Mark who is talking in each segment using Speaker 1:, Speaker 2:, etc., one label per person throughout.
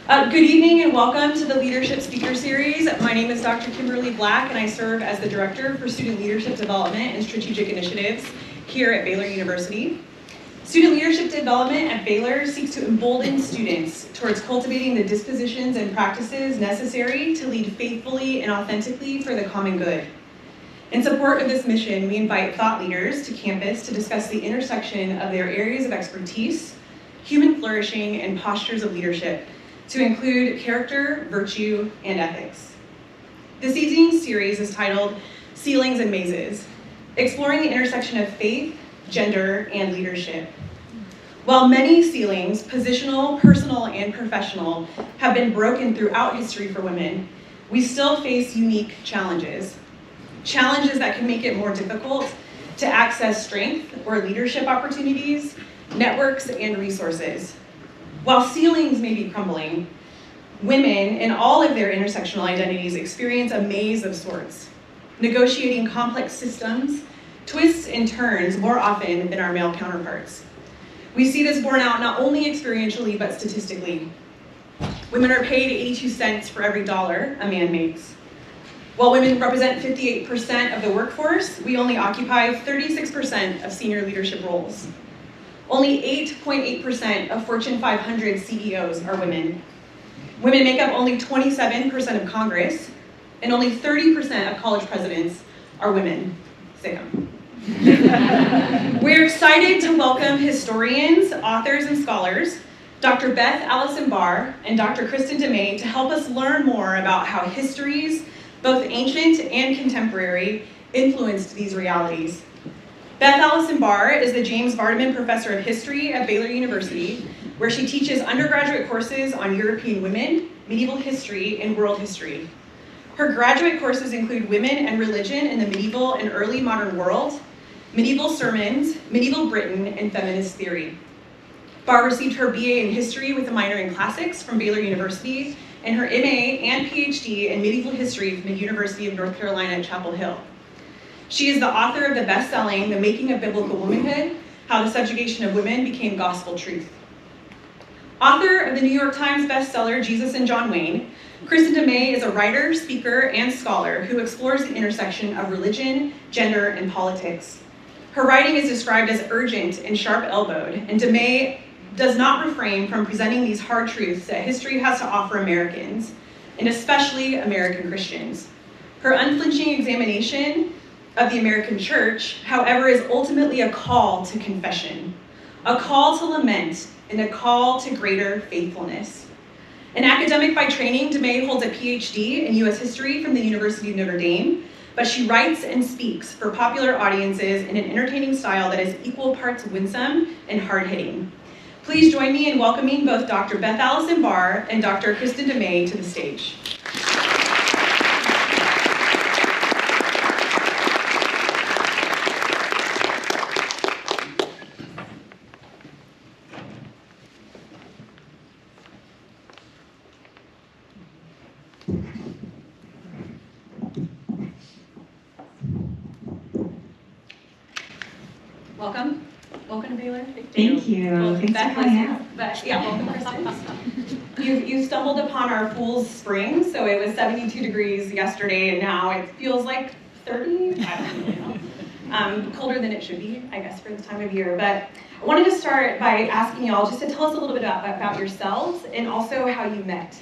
Speaker 1: Good evening and welcome to the Leadership Speaker Series. My name is Dr. Kimberly Black and I serve as the Director for Student Leadership Development and Strategic Initiatives here at Baylor University. Student leadership development at Baylor seeks to embolden students towards cultivating the dispositions and practices necessary to lead faithfully and authentically for the common good. In support of this mission, we invite thought leaders to campus to discuss the intersection of their areas of expertise, human flourishing, and postures of leadership, to include character, virtue, and ethics. This evening's series is titled Ceilings and Mazes, exploring the intersection of faith, gender, and leadership. While many ceilings, positional, personal, and professional, have been broken throughout history for women, we still face unique challenges. Challenges that can make it more difficult to access strength or leadership opportunities, networks, and resources. While ceilings may be crumbling, women in all of their intersectional identities experience a maze of sorts, negotiating complex systems, twists and turns more often than our male counterparts. We see this borne out not only experientially, but statistically. Women are paid 82 cents for every dollar a man makes. While women represent 58% of the workforce, we only occupy 36% of senior leadership roles. Only 8.8% of Fortune 500 CEOs are women. Women make up only 27% of Congress, and only 30% of college presidents are women. Sicko. We're excited to welcome historians, authors, and scholars, Dr. Beth Allison Barr and Dr. Kristin Du Mez, to help us learn more about how histories, both ancient and contemporary, influenced these realities. Beth Allison Barr is the James Vardaman Professor of History at Baylor University, where she teaches undergraduate courses on European women, medieval history, and world history. Her graduate courses include Women and Religion in the Medieval and Early Modern World, Medieval Sermons, Medieval Britain, and Feminist Theory. Barr received her BA in History with a minor in Classics from Baylor University, and her MA and PhD in Medieval History from the University of North Carolina at Chapel Hill. She is the author of the best-selling The Making of Biblical Womanhood, How the Subjugation of Women Became Gospel Truth. Author of the New York Times bestseller, Jesus and John Wayne, Kristin Du Mez is a writer, speaker, and scholar who explores the intersection of religion, gender, and politics. Her writing is described as urgent and sharp-elbowed, and Du Mez does not refrain from presenting these hard truths that history has to offer Americans, and especially American Christians. Her unflinching examination of the American church, however, is ultimately a call to confession, a call to lament, and a call to greater faithfulness. An academic by training, Du Mez holds a PhD in U.S. history from the University of Notre Dame, but she writes and speaks for popular audiences in an entertaining style that is equal parts winsome and hard-hitting. Please join me in welcoming both Dr. Beth Allison Barr and Dr. Kristin Du Mez to the stage. Welcome. Welcome to Baylor.
Speaker 2: Thank you.
Speaker 1: Well,
Speaker 2: Thanks for coming out.
Speaker 1: Welcome, Kristin. You stumbled upon our Fool's Spring, so it was 72 degrees yesterday, and now it feels like 30. I don't really know. Colder than it should be, I guess, for this time of year. But I wanted to start by asking y'all just to tell us a little bit about yourselves and also how you met.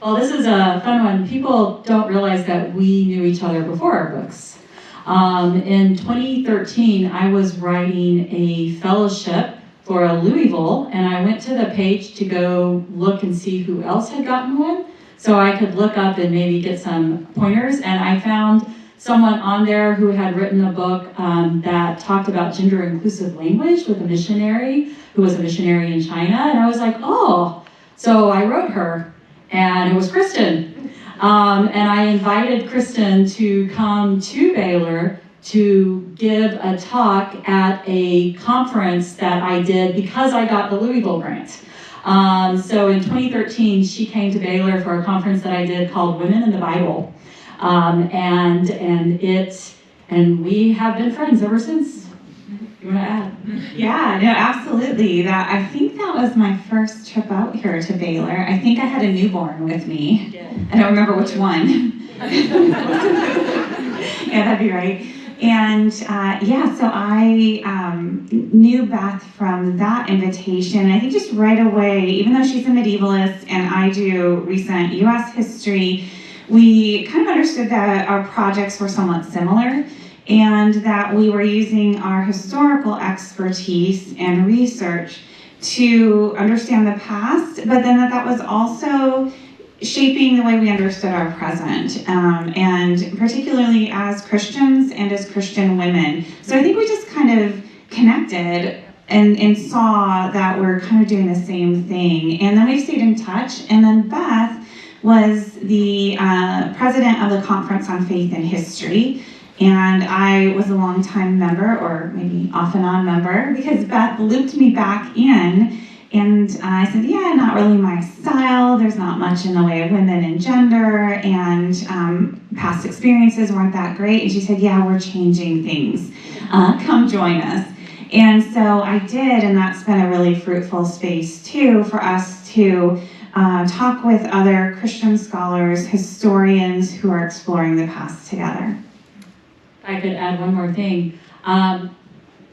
Speaker 2: Well, this is a fun one. People don't realize that we knew each other before our books. In 2013, I was writing a fellowship for Louisville, and I went to the page to go look and see who else had gotten one, so I could look up and maybe get some pointers, and I found someone on there who had written a book that talked about gender-inclusive language with a missionary who was a missionary in China, and I was like, oh, so I wrote her, and it was Kristin. And I invited Kristin to come to Baylor to give a talk at a conference that I did because I got the Louisville grant. So in 2013, she came to Baylor for a conference that I did called Women in the Bible. And we have been friends ever since. you want to add?
Speaker 3: Yeah, no, absolutely. I think that was my first trip out here to Baylor. I think I had a newborn with me.
Speaker 1: Yeah.
Speaker 3: I don't remember which one. Yeah, that'd be right. And so I knew Beth from that invitation. I think just right away, even though she's a medievalist and I do recent U.S. history, we kind of understood that our projects were somewhat similar and that we were using our historical expertise and research to understand the past, but then that was also shaping the way we understood our present, and particularly as Christians and as Christian women. So I think we just kind of connected and saw that we're kind of doing the same thing. And then we stayed in touch, and then Beth was the president of the Conference on Faith and History, and I was a longtime member, or maybe off and on member, because Beth looped me back in. And I said, yeah, not really my style. There's not much in the way of women and gender, and past experiences weren't that great. And she said, yeah, we're changing things. Come join us. And so I did, and that's been a really fruitful space too for us to talk with other Christian scholars, historians who are exploring the past together.
Speaker 2: If I could add one more thing.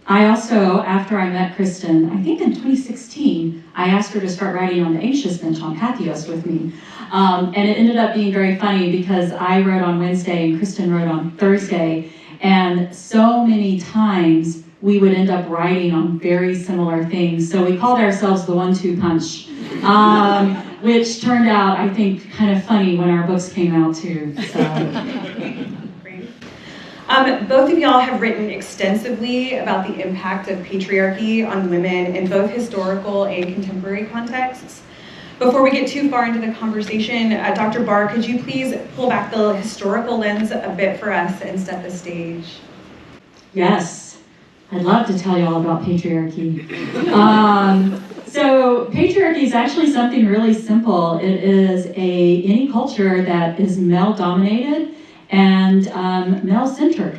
Speaker 2: I also, after I met Kristin, I think in 2016, I asked her to start writing on the Anxious Bench on Patheos with me. And it ended up being very funny because I wrote on Wednesday and Kristin wrote on Thursday. And so many times we would end up writing on very similar things. So we called ourselves the 1-2 punch, which turned out, I think, kind of funny when our books came out too. So.
Speaker 1: Both of y'all have written extensively about the impact of patriarchy on women in both historical and contemporary contexts. Before we get too far into the conversation, Dr. Barr, could you please pull back the historical lens a bit for us and set the stage?
Speaker 2: Yes, I'd love to tell you all about patriarchy. So patriarchy is actually something really simple. It is any culture that is male-dominated and male-centered.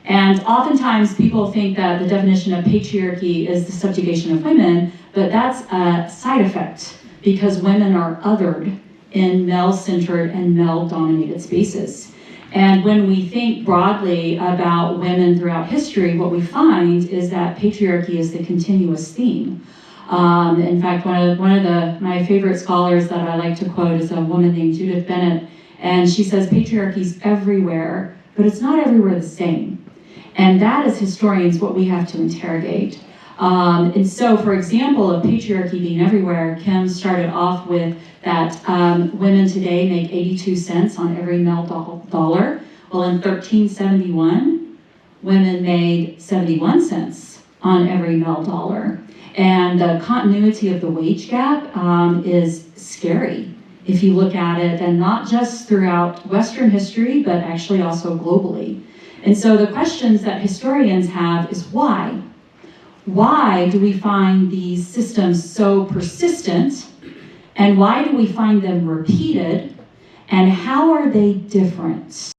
Speaker 2: And oftentimes people think that the definition of patriarchy is the subjugation of women, but that's a side effect because women are othered in male-centered and male-dominated spaces. And when we think broadly about women throughout history, what we find is that patriarchy is the continuous theme. In fact, one of my favorite scholars that I like to quote is a woman named Judith Bennett. And she says patriarchy's everywhere, but it's not everywhere the same. And that, as historians, what we have to interrogate. And so, for example, of patriarchy being everywhere, Kim started off with that women today make 82 cents on every male dollar. Well, in 1371, women made 71 cents on every male dollar. And the continuity of the wage gap is scary if you look at it, and not just throughout Western history, but actually also globally. And so the questions that historians have is why? Why do we find these systems so persistent? And why do we find them repeated? And how are they different?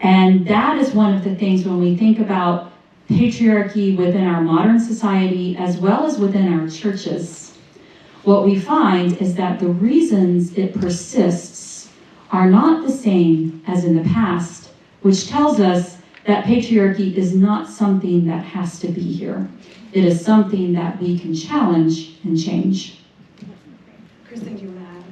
Speaker 2: And that is one of the things when we think about patriarchy within our modern society, as well as within our churches. What we find is that the reasons it persists are not the same as in the past, which tells us that patriarchy is not something that has to be here. It is something that we can challenge and change.
Speaker 1: Kristin, do you want to add?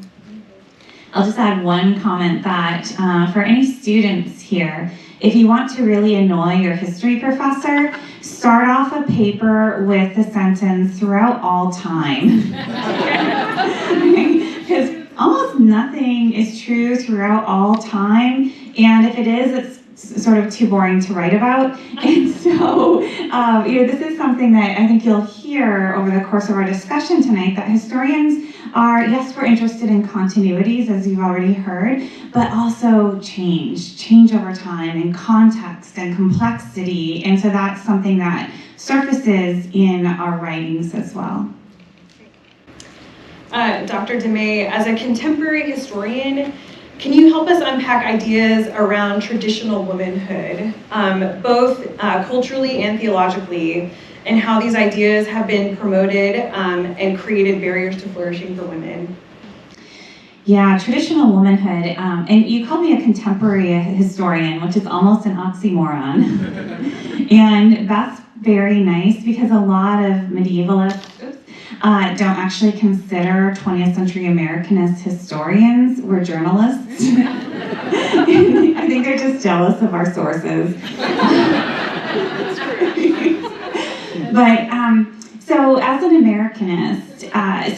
Speaker 3: I'll just add one comment that for any students here, if you want to really annoy your history professor, start off a paper with the sentence "throughout all time." Because almost nothing is true throughout all time, and if it is, it's sort of too boring to write about. And so, this is something that I think you'll hear over the course of our discussion tonight, that historians are, yes, we're interested in continuities, as you've already heard, but also change over time, and context and complexity. And so that's something that surfaces in our writings as well.
Speaker 1: Dr. Du Mez, as a contemporary historian, Can you help us unpack ideas around traditional womanhood, both culturally and theologically, and how these ideas have been promoted and created barriers to flourishing for women?
Speaker 3: Yeah, traditional womanhood, and you call me a contemporary historian, which is almost an oxymoron. And that's very nice because a lot of medievalists don't actually consider 20th century Americanists historians. We're journalists. I think they're just jealous of our sources. But so as an Americanist, I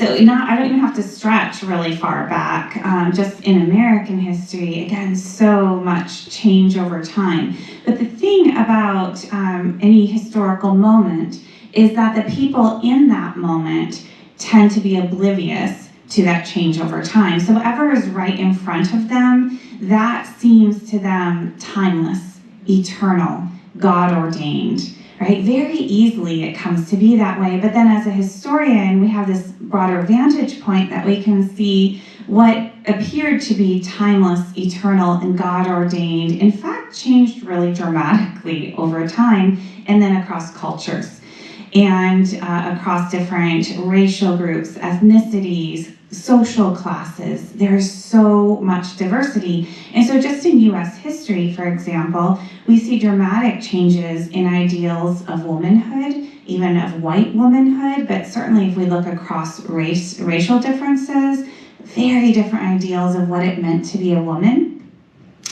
Speaker 3: don't even have to stretch really far back. Just in American history, again, so much change over time. But the thing about any historical moment is that the people in that moment tend to be oblivious to that change over time. So whatever is right in front of them, that seems to them timeless, eternal, God-ordained. Right? Very easily it comes to be that way, but then as a historian, we have this broader vantage point that we can see what appeared to be timeless, eternal, and God-ordained, in fact, changed really dramatically over time, and then across cultures, and across different racial groups, ethnicities, social classes. There's so much diversity. And so just in US history, for example, we see dramatic changes in ideals of womanhood, even of white womanhood, but certainly if we look across racial differences, very different ideals of what it meant to be a woman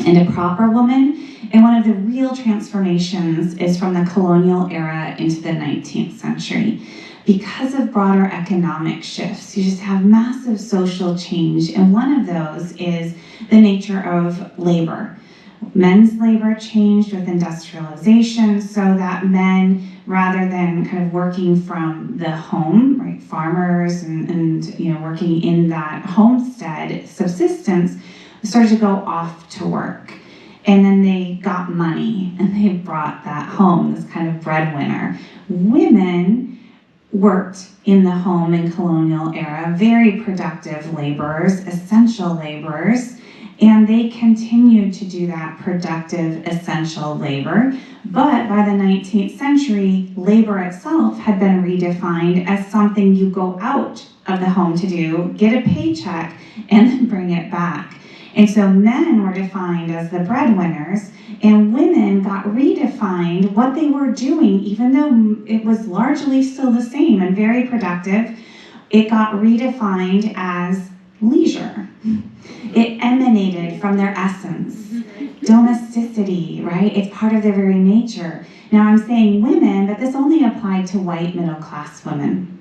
Speaker 3: and a proper woman. And one of the real transformations is from the colonial era into the 19th century. Because of broader economic shifts, you just have massive social change, and one of those is the nature of labor. Men's labor changed with industrialization so that men, rather than kind of working from the home, right, farmers and working in that homestead subsistence, started to go off to work. And then they got money and they brought that home, this kind of breadwinner. Women worked in the home in colonial era, very productive laborers, essential laborers, and they continued to do that productive, essential labor. But by the 19th century, labor itself had been redefined as something you go out of the home to do, get a paycheck, and then bring it back. And so men were defined as the breadwinners, and women got redefined what they were doing, even though it was largely still the same and very productive. It got redefined as leisure. It emanated from their essence. Domesticity, right? It's part of their very nature. Now I'm saying women, but this only applied to white middle-class women.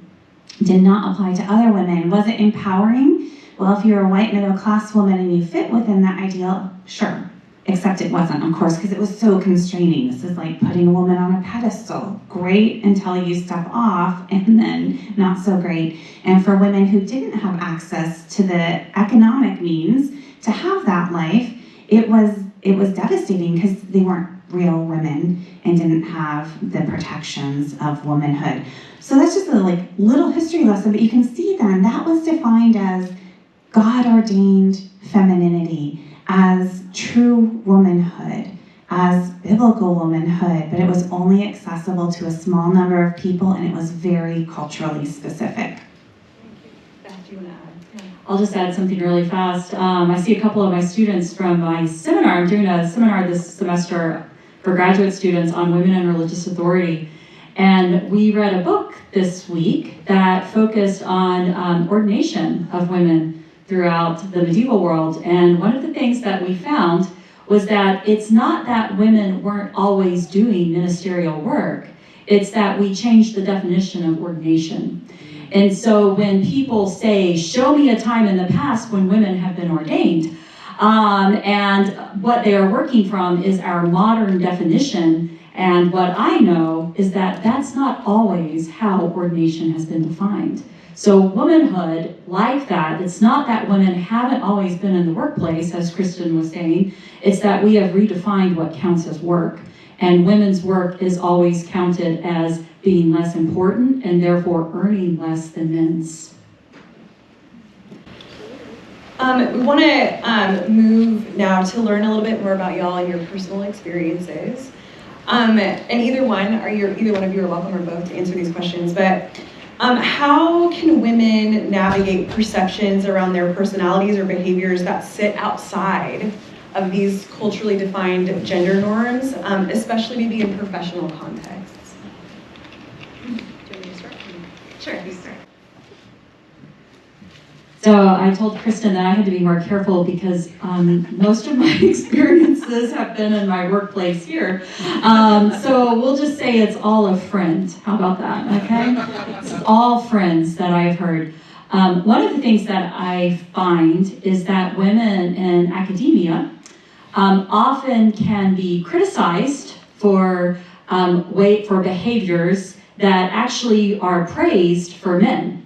Speaker 3: It did not apply to other women. Was it empowering? Well, if you're a white middle-class woman and you fit within that ideal, sure. Except it wasn't, of course, because it was so constraining. This is like putting a woman on a pedestal. Great until you step off, and then not so great. And for women who didn't have access to the economic means to have that life, it was devastating because they weren't real women and didn't have the protections of womanhood. So that's just a little history lesson, but you can see then that was defined as God-ordained femininity, as true womanhood, as biblical womanhood, but it was only accessible to a small number of people, and it was very culturally specific.
Speaker 1: Beth, do you want to add?
Speaker 2: I'll just add something really fast. I see a couple of my students from my seminar. I'm doing a seminar this semester for graduate students on women and religious authority. And we read a book this week that focused on ordination of women throughout the medieval world. And one of the things that we found was that it's not that women weren't always doing ministerial work, it's that we changed the definition of ordination. And so when people say, show me a time in the past when women have been ordained, and what they are working from is our modern definition, and what I know is that that's not always how ordination has been defined. So womanhood, like that, it's not that women haven't always been in the workplace, as Kristin was saying, it's that we have redefined what counts as work. And women's work is always counted as being less important and therefore earning less than men's.
Speaker 1: We want to move now to learn a little bit more about y'all and your personal experiences. And either one of you are welcome, or both, to answer these questions. But how can women navigate perceptions around their personalities or behaviors that sit outside of these culturally defined gender norms, especially maybe in professional contexts? Do you want me to start? Sure, you start.
Speaker 2: So I told Kristin that I had to be more careful because most of my experiences have been in my workplace here. So we'll just say it's all a friend. How about that, okay? It's all friends that I've heard. One of the things that I find is that women in academia often can be criticized for behaviors that actually are praised for men.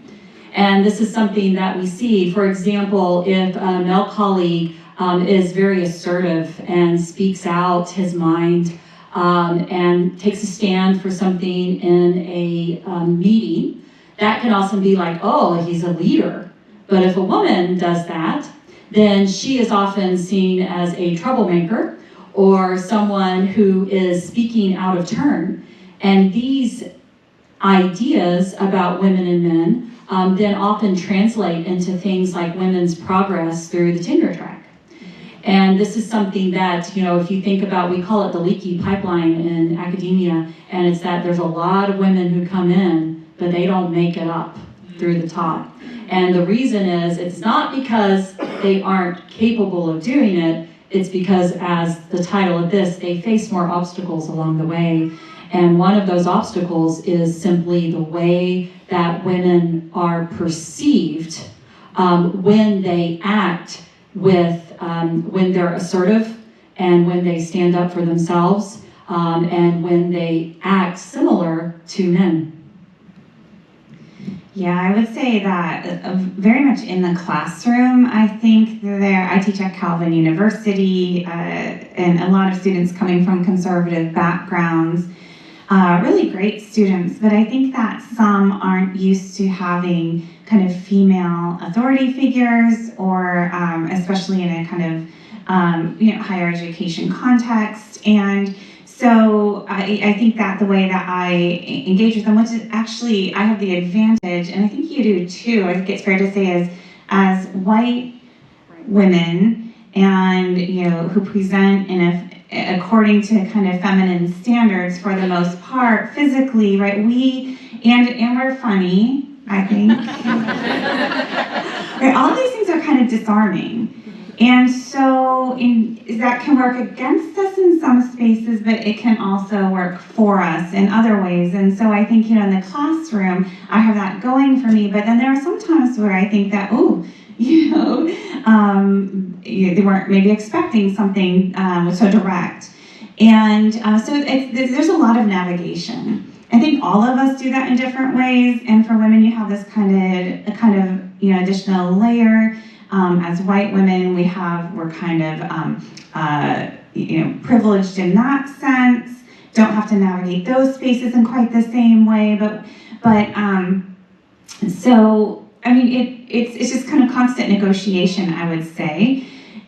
Speaker 2: And this is something that we see. For example, if a male colleague is very assertive and speaks out his mind and takes a stand for something in a meeting, that can also be like, oh, he's a leader. But if a woman does that, then she is often seen as a troublemaker or someone who is speaking out of turn. And these ideas about women and men then often translate into things like women's progress through the tenure track. And this is something that, if you think about, we call it the leaky pipeline in academia, and it's that there's a lot of women who come in, but they don't make it up through the top. And the reason is, it's not because they aren't capable of doing it, it's because, as the title of this, they face more obstacles along the way. And one of those obstacles is simply the way that women are perceived when they act when they're assertive and when they stand up for themselves and when they act similar to men.
Speaker 3: Yeah, I would say that very much in the classroom. I think I teach at Calvin University, and a lot of students coming from conservative backgrounds. Really great students, but I think that some aren't used to having kind of female authority figures, or especially in a kind of higher education context. And so I think that the way that I engage with them, which is actually, I have the advantage, and I think you do too, I think it's fair to say, as white women, and who present according to kind of feminine standards for the most part, physically, right? And we're funny, I think. Right? All these things are kind of disarming. And so that can work against us in some spaces, but it can also work for us in other ways. And so I think, in the classroom, I have that going for me, but then there are some times where I think that, they weren't maybe expecting something so direct. And so there's a lot of navigation. I think all of us do that in different ways. And for women, you have this kind of additional layer. As white women, we're kind of privileged in that sense. Don't have to navigate those spaces in quite the same way. So I mean, it's just kind of constant negotiation, I would say.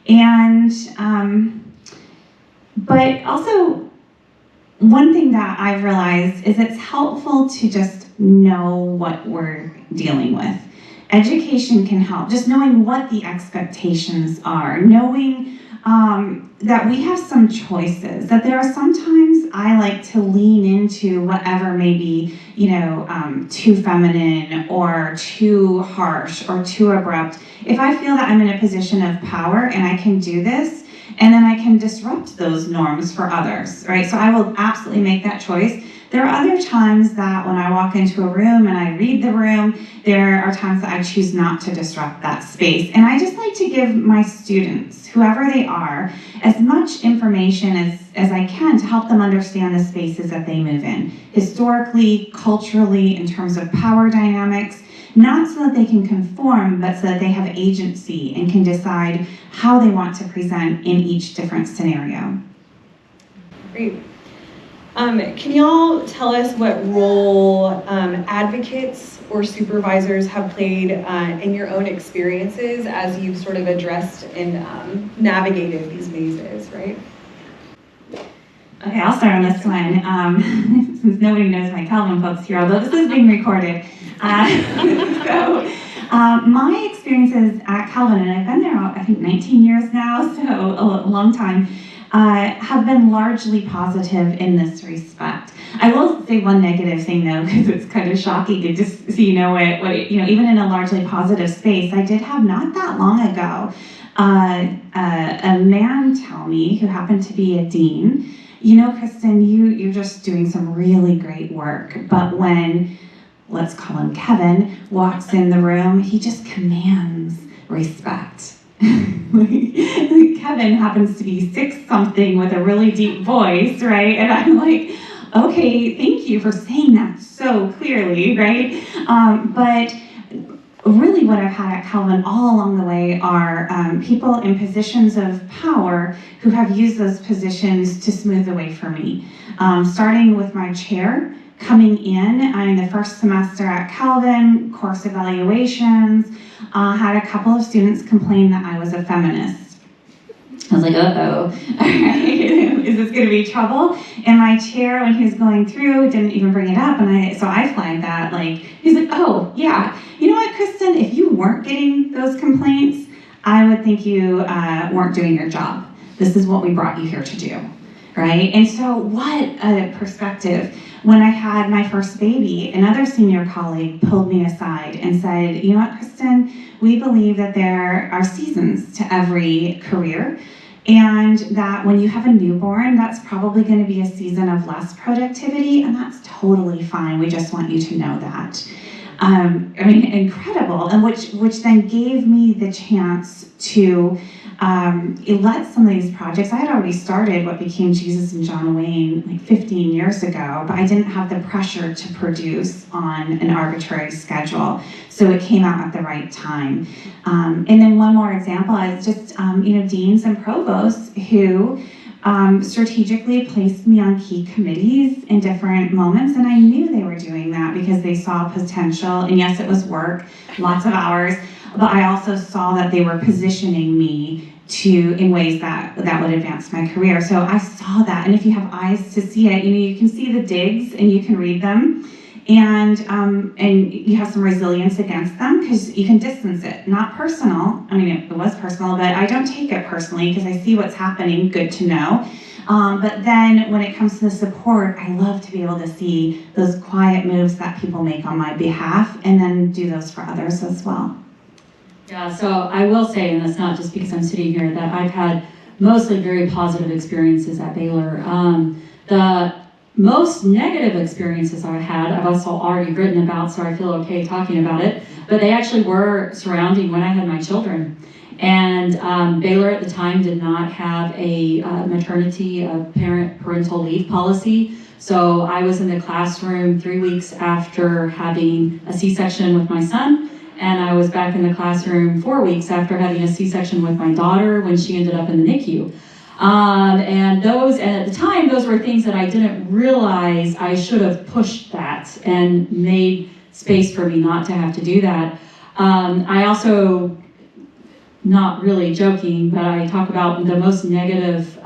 Speaker 3: And but also, one thing that I've realized is it's helpful to just know what we're dealing with. Education can help, just knowing what the expectations are, knowing that we have some choices, that there are sometimes I like to lean into whatever may be, too feminine or too harsh or too abrupt. If I feel that I'm in a position of power and I can do this, and then I can disrupt those norms for others, right? So I will absolutely make that choice. There are other times that when I walk into a room and I read the room, there are times that I choose not to disrupt that space. And I just like to give my students, whoever they are, as much information as I can to help them understand the spaces that they move in, historically, culturally, in terms of power dynamics, not so that they can conform, but so that they have agency and can decide how they want to present in each different scenario.
Speaker 1: Great. Can y'all tell us what role advocates or supervisors have played in your own experiences as you've sort of addressed and navigated these mazes, right?
Speaker 3: Okay, I'll start on this one, since nobody knows my Calvin folks here, although this is being recorded. My experiences at Calvin, and I've been there, I think, 19 years now, so a long time, have been largely positive in this respect. I will say one negative thing, though, because it's kind of shocking to just see, even in a largely positive space. I did have, not that long ago, a man tell me, who happened to be a dean, Kristin, you're just doing some really great work, but when, let's call him Kevin, walks in the room, he just commands respect. Kevin happens to be 6-something with a really deep voice, right? And I'm like, okay, thank you for saying that so clearly, right? But really what I've had at Calvin all along the way are people in positions of power who have used those positions to smooth the way for me. Starting with my chair, coming in the first semester at Calvin, course evaluations, had a couple of students complain that I was a feminist. I was like, uh-oh, is this gonna be trouble? And my chair, when he was going through, didn't even bring it up, so I flagged that, he's like, oh, yeah, you know what, Kristin, if you weren't getting those complaints, I would think you weren't doing your job. This is what we brought you here to do, right? And so what a perspective. When I had my first baby, another senior colleague pulled me aside and said, you know what, Kristin, we believe that there are seasons to every career, and that when you have a newborn, that's probably going to be a season of less productivity, and that's totally fine. We just want you to know that. Incredible, and which then gave me the chance to let some of these projects, I had already started what became Jesus and John Wayne 15 years ago, but I didn't have the pressure to produce on an arbitrary schedule. So it came out at the right time. And then one more example is just, deans and provosts who strategically placed me on key committees in different moments, and I knew they were doing that because they saw potential, and yes, it was work, lots of hours, but I also saw that they were positioning me in ways that would advance my career. So I saw that, and if you have eyes to see it, you can see the digs and you can read them, and you have some resilience against them because you can distance it. Not personal. It was personal, but I don't take it personally because I see what's happening. Good to know. But then when it comes to the support, I love to be able to see those quiet moves that people make on my behalf, and then do those for others as well.
Speaker 2: Yeah, so I will say, and that's not just because I'm sitting here, that I've had mostly very positive experiences at Baylor. The most negative experiences I had, I've also already written about, so I feel okay talking about it, but they actually were surrounding when I had my children. And Baylor at the time did not have a parental leave policy. So I was in the classroom 3 weeks after having a C-section with my son, and I was back in the classroom 4 weeks after having a C-section with my daughter when she ended up in the NICU. And at the time, those were things that I didn't realize I should have pushed that and made space for me not to have to do that. I also, not really joking, but I talk about the most negative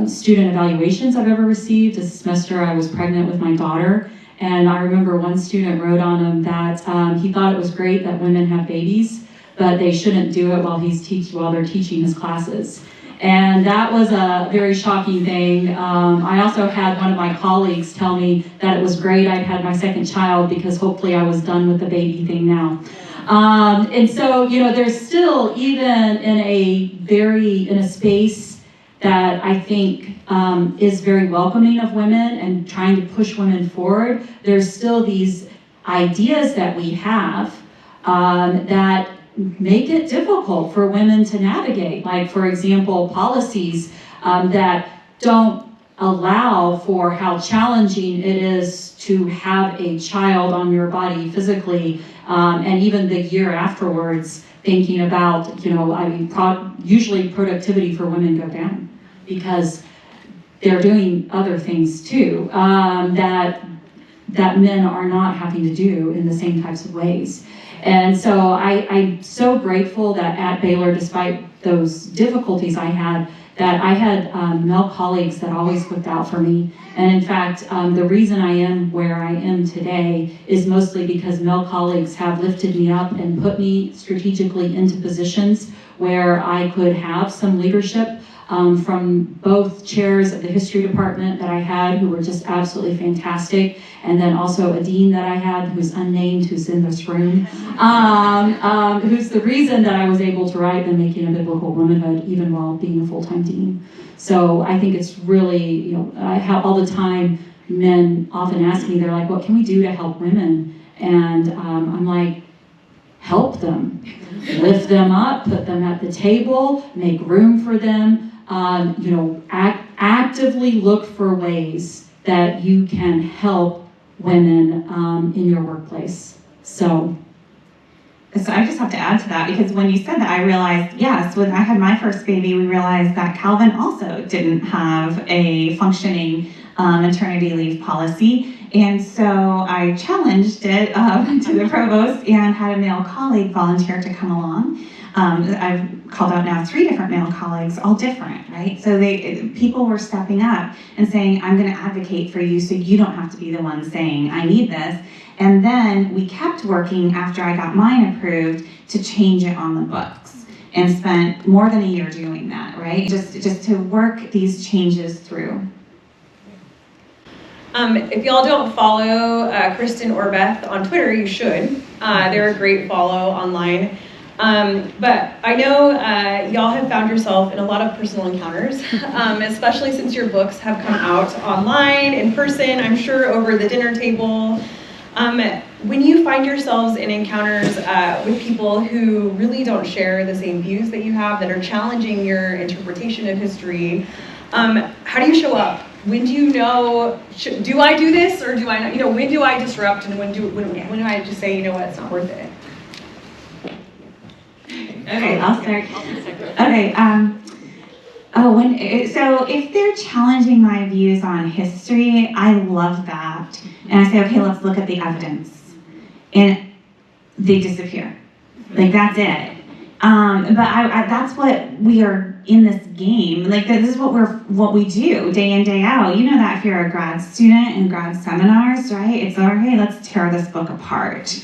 Speaker 2: student evaluations I've ever received. This semester I was pregnant with my daughter, and I remember one student wrote on him that he thought it was great that women have babies, but they shouldn't do it while they're teaching his classes. And that was a very shocking thing. I also had one of my colleagues tell me that it was great I'd had my second child because hopefully I was done with the baby thing now. And so, there's still, even in a space that I think is very welcoming of women and trying to push women forward, there's still these ideas that we have that make it difficult for women to navigate. Like, for example, policies that don't allow for how challenging it is to have a child on your body physically, and even the year afterwards, thinking about, usually productivity for women go down because they're doing other things too, that men are not having to do in the same types of ways. And so I'm so grateful that at Baylor, despite those difficulties I had male colleagues that always looked out for me. And in fact, the reason I am where I am today is mostly because male colleagues have lifted me up and put me strategically into positions where I could have some leadership, from both chairs of the history department that I had, who were just absolutely fantastic, and then also a dean that I had, who's unnamed, who's in this room, who's the reason that I was able to write The Making of Biblical Womanhood, even while being a full-time dean. So I think it's really, I have all the time, men often ask me, they're like, what can we do to help women? And I'm like, help them. Lift them up, put them at the table, make room for them, actively look for ways that you can help women in your workplace. So
Speaker 3: I just have to add to that, because when you said that, I realized, yes, when I had my first baby, we realized that Calvin also didn't have a functioning maternity leave policy. And so I challenged it to the provost and had a male colleague volunteer to come along. I've called out now 3 different male colleagues, all different, right? So people were stepping up and saying, I'm going to advocate for you so you don't have to be the one saying, I need this. And then we kept working after I got mine approved to change it on the books, and spent more than a year doing that, right? Just to work these changes through.
Speaker 1: If y'all don't follow Kristin or Beth on Twitter, you should. They're a great follow online. But I know y'all have found yourself in a lot of personal encounters, especially since your books have come out online, in person, I'm sure over the dinner table. When you find yourselves in encounters with people who really don't share the same views that you have, that are challenging your interpretation of history, how do you show up? When do you know, do I do this or do I not? When do I disrupt, and when do I just say, it's not worth it?
Speaker 3: Okay, I'll start. Okay, so if they're challenging my views on history, I love that. And I say, okay, let's look at the evidence. And they disappear. Like, that's it. But that's what we are in this game. Like, this is what we do day in, day out. You know that if you're a grad student in grad seminars, right? It's okay, let's tear this book apart,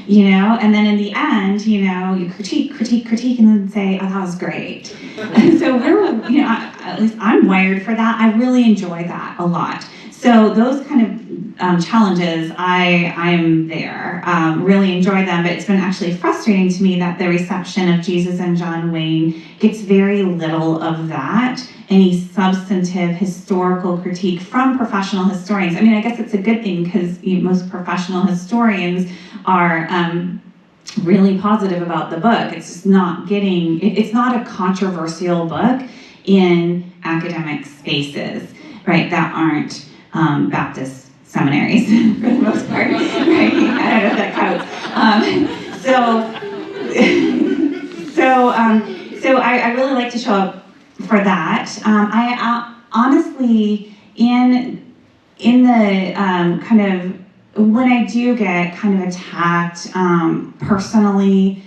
Speaker 3: And then in the end, you critique, and then say, oh, that was great. And so at least I'm wired for that. I really enjoy that a lot. So those kind of challenges, I'm there, really enjoy them, but it's been actually frustrating to me that the reception of Jesus and John Wayne gets very little of that, any substantive historical critique from professional historians. I mean, I guess it's a good thing, because most professional historians are really positive about the book. It's just not it's not a controversial book in academic spaces, right, that aren't Baptist seminaries for the most part, right? I don't know if that counts. So I really like to show up for that. I honestly, in the kind of, when I do get kind of attacked personally,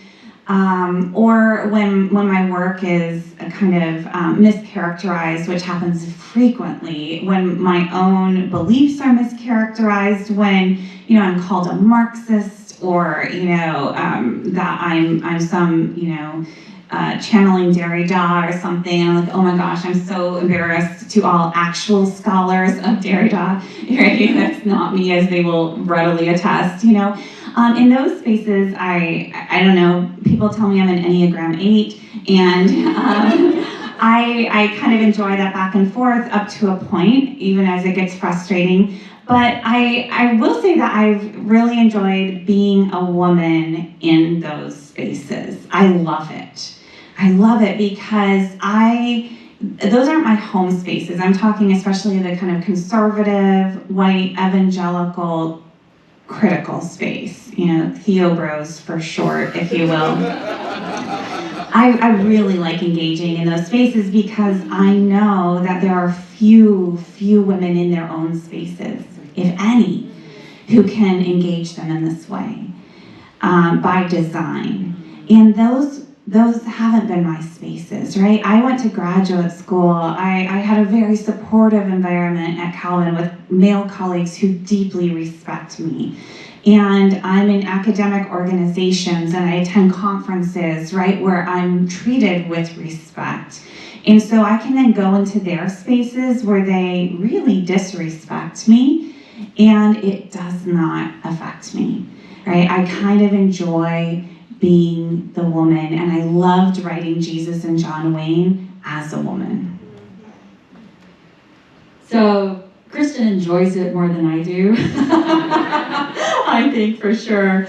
Speaker 3: or when my work is kind of mischaracterized, which happens frequently, when my own beliefs are mischaracterized, when I'm called a Marxist, or that I'm some channeling Derrida or something, and I'm like, oh my gosh, I'm so embarrassed to all actual scholars of Derrida, right? That's not me, as they will readily attest, In those spaces, I don't know, people tell me I'm an Enneagram 8, and I kind of enjoy that back and forth up to a point, even as it gets frustrating. But I will say that I've really enjoyed being a woman in those spaces. I love it. I love it because those aren't my home spaces. I'm talking especially the kind of conservative, white, evangelical, critical space, Theobros for short, if you will. I really like engaging in those spaces because I know that there are few women in their own spaces, if any, who can engage them in this way by design. And those haven't been my spaces, right? I went to graduate school. I had a very supportive environment at Calvin with male colleagues who deeply respect me. And I'm in academic organizations and I attend conferences, right, where I'm treated with respect. And so I can then go into their spaces where they really disrespect me and it does not affect me, right? I kind of enjoy being the woman, and I loved writing Jesus and John Wayne as a woman.
Speaker 2: So Kristin enjoys it more than I do. I think for sure.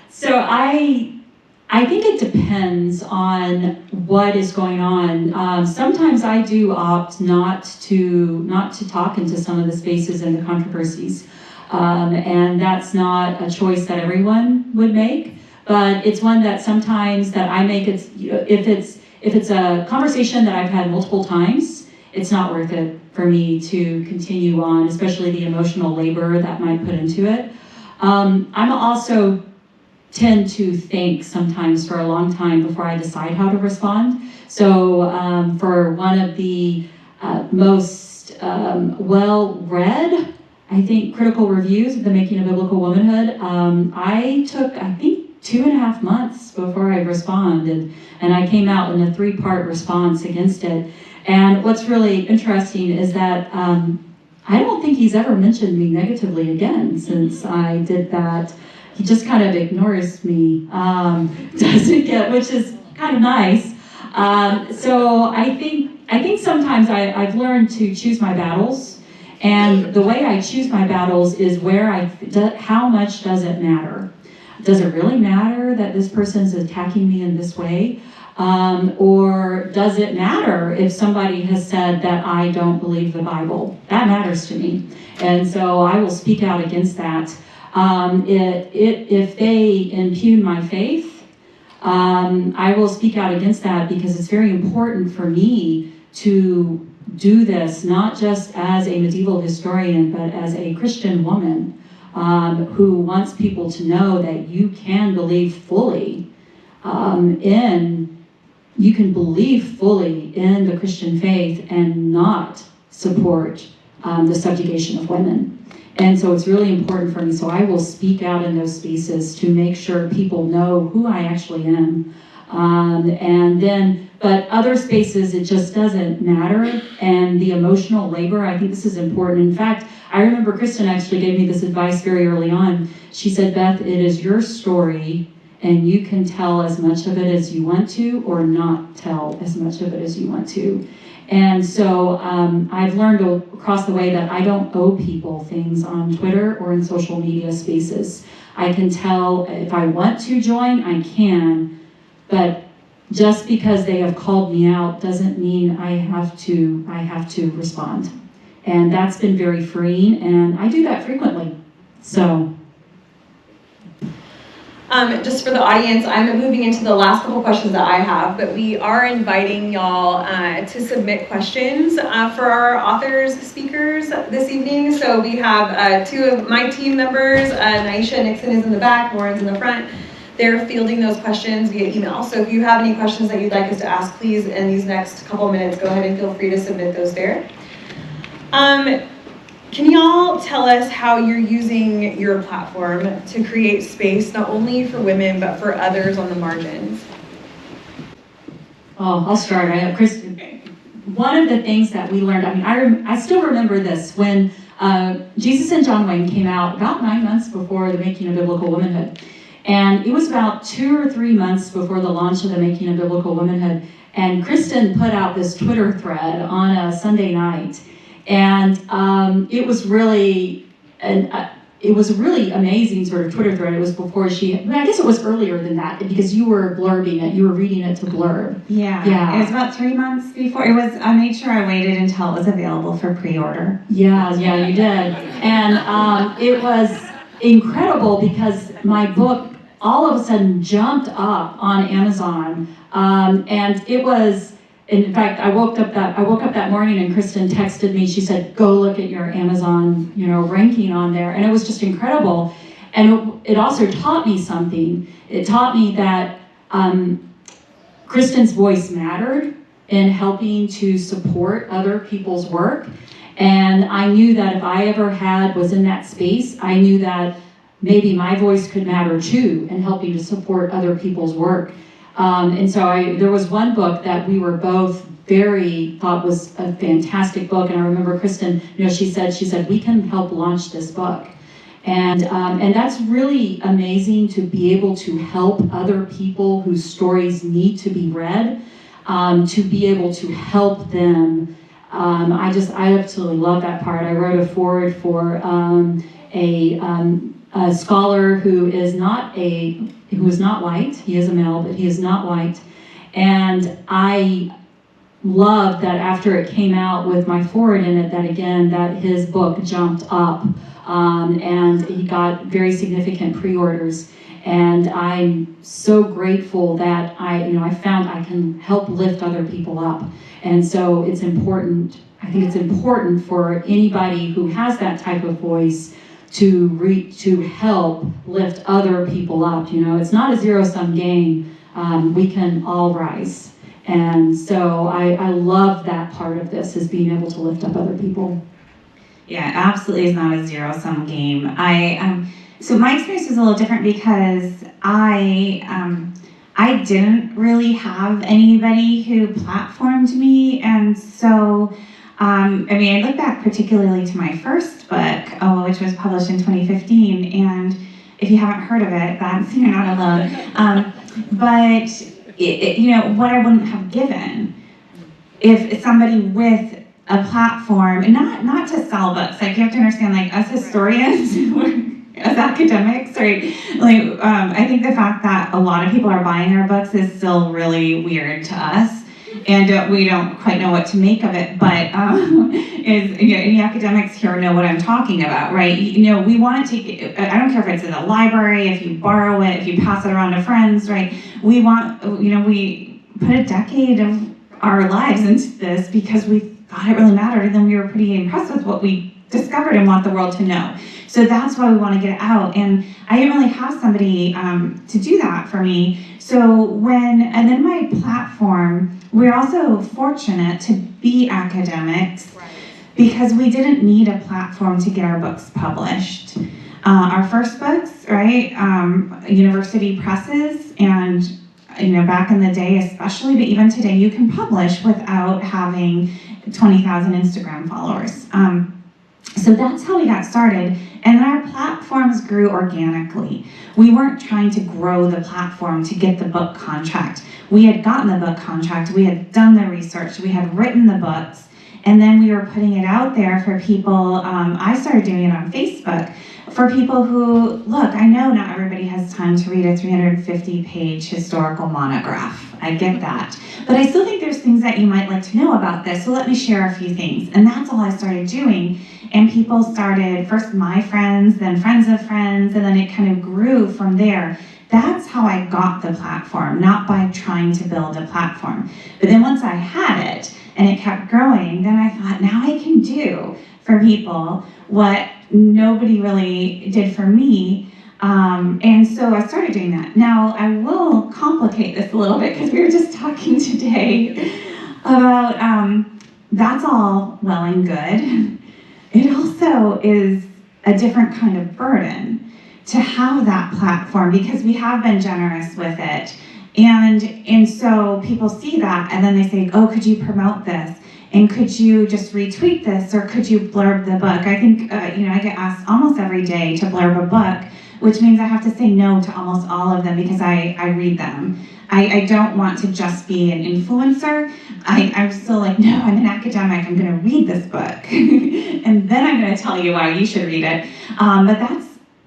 Speaker 2: So I think it depends on what is going on. Sometimes I do opt not to talk into some of the spaces and the controversies, and that's not a choice that everyone would make. But it's one that sometimes that I make. It's if it's a conversation that I've had multiple times, it's not worth it for me to continue on, especially the emotional labor that might put into it. I'm also tend to think sometimes for a long time before I decide how to respond. So for one of the most well-read, I think, critical reviews of The Making of Biblical Womanhood, I took, I think, 2.5 months before I responded, and I came out in a 3-part response against it. And what's really interesting is that I don't think he's ever mentioned me negatively again since I did that. He just kind of ignores me, which is kind of nice. So I think sometimes I've learned to choose my battles, and the way I choose my battles is how much does it matter? Does it really matter that this person is attacking me in this way? Or does it matter if somebody has said that I don't believe the Bible? That matters to me. And so I will speak out against that. If they impugn my faith, I will speak out against that because it's very important for me to do this, not just as a medieval historian, but as a Christian woman who wants people to know that you can believe fully you can believe fully in the Christian faith and not support the subjugation of women. And so it's really important for me. So I will speak out in those spaces to make sure people know who I actually am. But other spaces, it just doesn't matter. And the emotional labor, I think this is important. In fact, I remember Kristin actually gave me this advice very early on. She said, Beth, it is your story, and you can tell as much of it as you want to, or not tell as much of it as you want to. And so I've learned across the way that I don't owe people things on Twitter or in social media spaces. I can tell if I want to join, I can, but just because they have called me out doesn't mean I have to respond. And that's been very freeing, and I do that frequently. So.
Speaker 1: Just for the audience, I'm moving into the last couple questions that I have, but we are inviting y'all to submit questions for our authors speakers this evening. So we have 2 of my team members, Naisha Nixon is in the back, Lauren's in the front. They're fielding those questions via email. So if you have any questions that you'd like us to ask, please, in these next couple of minutes, go ahead and feel free to submit those there. Can y'all tell us how you're using your platform to create space not only for women, but for others on the margins?
Speaker 2: Oh, I'll start. Kristin, one of the things that we learned, I still remember this, when Jesus and John Wayne came out about 9 months before The Making of Biblical Womanhood. And it was about 2 or 3 months before the launch of The Making of Biblical Womanhood. And Kristin put out this Twitter thread on a Sunday night. And it was really amazing sort of Twitter thread. It was before I guess it was earlier than that, because you were blurbing it. You were reading it to blurb.
Speaker 3: Yeah. It was about 3 months before. I made sure I waited until it was available for pre-order.
Speaker 2: Yeah, you did. And it was incredible because my book all of a sudden jumped up on Amazon. And it was in fact, I woke up that morning and Kristin texted me. She said, "Go look at your Amazon, ranking on there," and it was just incredible. And it also taught me something. It taught me that Kristin's voice mattered in helping to support other people's work. And I knew that if I ever was in that space, I knew that maybe my voice could matter too in helping to support other people's work. And so there was one book that we were both thought was a fantastic book. And I remember Kristin, she said, "We can help launch this book." And that's really amazing to be able to help other people whose stories need to be read, to be able to help them. I absolutely love that part. I wrote a foreword for a scholar who is not white. He is a male, but he is not white. And I love that after it came out with my foreword in it, that his book jumped up, and he got very significant pre-orders. And I'm so grateful that I found I can help lift other people up. And so it's important. I think it's important for anybody who has that type of voice to help lift other people up. It's not a zero-sum game. We can all rise. And so I love that part of this, is being able to lift up other people.
Speaker 3: Yeah, absolutely is not a zero-sum game. So my experience was a little different because I didn't really have anybody who platformed me, and so I look back particularly to my first book, which was published in 2015, and if you haven't heard of it, you're not alone. But what I wouldn't have given if somebody with a platform, and not to sell books. Like, you have to understand, like, us historians, as academics, right? Like, I think the fact that a lot of people are buying our books is still really weird to us, and we don't quite know what to make of it. But any academics here know what I'm talking about, right? We want to take it. I don't care if it's in a library, if you borrow it, if you pass it around to friends, right? We want, we put a decade of our lives into this because we thought it really mattered, and then we were pretty impressed with what we discovered and want the world to know. So that's why we want to get it out. And I didn't really have somebody to do that for me. So and then my platform, we're also fortunate to be academics, because we didn't need a platform to get our books published. Our first books, right, university presses, and back in the day especially, but even today, you can publish without having 20,000 Instagram followers. So that's how we got started, and our platforms grew organically. We weren't trying to grow the platform to get the book contract. We had gotten the book contract, we had done the research, we had written the books, and then we were putting it out there for people. I started doing it on Facebook for people who, look, I know not everybody has time to read a 350-page historical monograph. I get that. But I still think there's things that you might like to know about this, so let me share a few things. And that's all I started doing. And people started, first my friends, then friends of friends, and then it kind of grew from there. That's how I got the platform, not by trying to build a platform. But then once I had it, and it kept growing, then I thought, now I can do for people what nobody really did for me. And so I started doing that. Now, I will complicate this a little bit, because we were just talking today about that's all well and good. It also is a different kind of burden to have that platform, because we have been generous with it. And so people see that, and then they say, oh, could you promote this? And could you just retweet this, or could you blurb the book? I think, I get asked almost every day to blurb a book, which means I have to say no to almost all of them, because I read them. I don't want to just be an influencer. I'm still like, no, I'm an academic, I'm gonna read this book. And then I'm gonna tell you why you should read it. But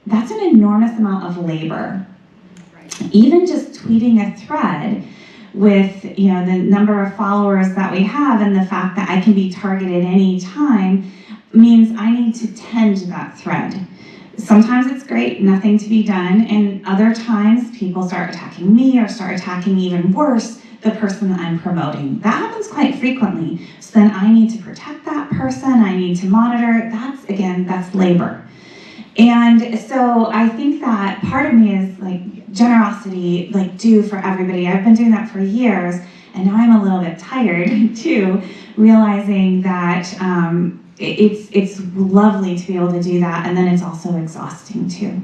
Speaker 3: that's an enormous amount of labor. Even just tweeting a thread with the number of followers that we have, and the fact that I can be targeted any time, means I need to tend that thread. Sometimes it's great, nothing to be done, and other times people start attacking me, or start attacking even worse the person that I'm promoting. That happens quite frequently. So then I need to protect that person. I need to monitor. That's labor. And so I think that part of me is like generosity, like do for everybody. I've been doing that for years, and now I'm a little bit tired too, realizing that it's lovely to be able to do that, and then it's also exhausting too.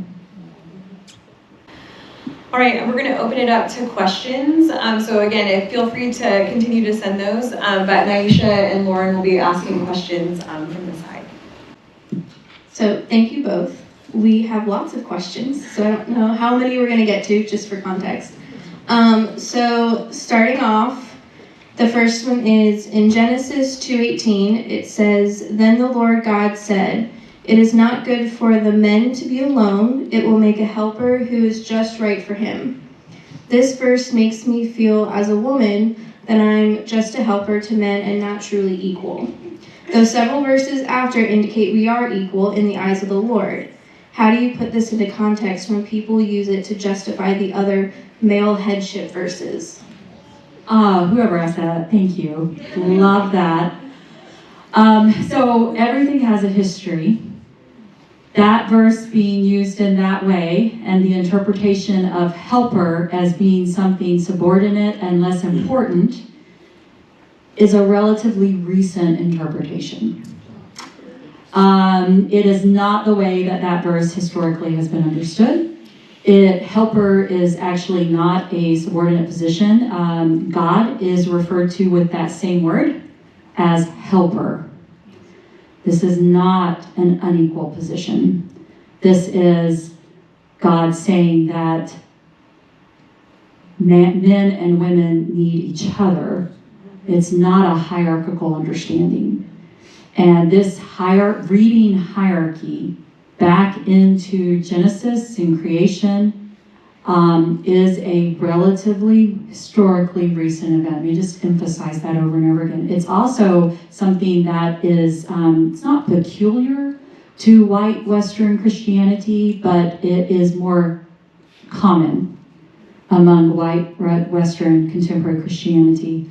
Speaker 1: All right, we're going to open it up to questions. So again, feel free to continue to send those, but Naisha and Lauren will be asking questions from this side.
Speaker 4: So thank you both. We have lots of questions, so I don't know how many we're going to get to, just for context. So starting off, the first one is in Genesis 2:18. It says, "Then the Lord God said, 'It is not good for the men to be alone. It will make a helper who is just right for him.' This verse makes me feel as a woman that I'm just a helper to men and not truly equal. Though several verses after indicate we are equal in the eyes of the Lord. How do you put this into context when people use it to justify the other male headship verses?"
Speaker 2: Whoever asked that, thank you. Love that. So everything has a history. That verse being used in that way, and the interpretation of helper as being something subordinate and less important, is a relatively recent interpretation. It is not the way that verse historically has been understood. Helper is actually not a subordinate position. God is referred to with that same word as helper. This is not an unequal position. This is God saying that men and women need each other. It's not a hierarchical understanding. And this reading hierarchy back into Genesis and creation is a relatively historically recent event. Let me just emphasize that over and over again. It's also something that is, it's not peculiar to white Western Christianity, but it is more common among white Western contemporary Christianity.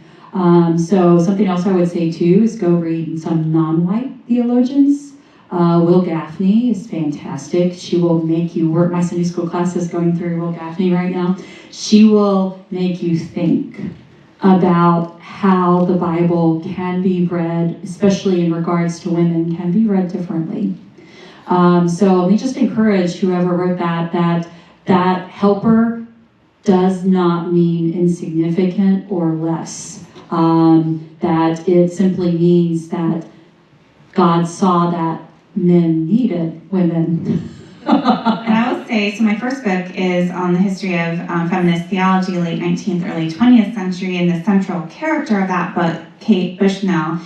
Speaker 2: So something else I would say too is go read some non-white theologians. Will Gaffney is fantastic. She will make you work. My Sunday school class is going through Will Gaffney right now. She will make you think about how the Bible can be read, especially in regards to women, can be read differently. So let me just encourage whoever wrote that helper does not mean insignificant or less. That it simply means that God saw that men needed women.
Speaker 3: And I will say, so my first book is on the history of feminist theology, late 19th, early 20th century, and the central character of that book, Kate Bushnell,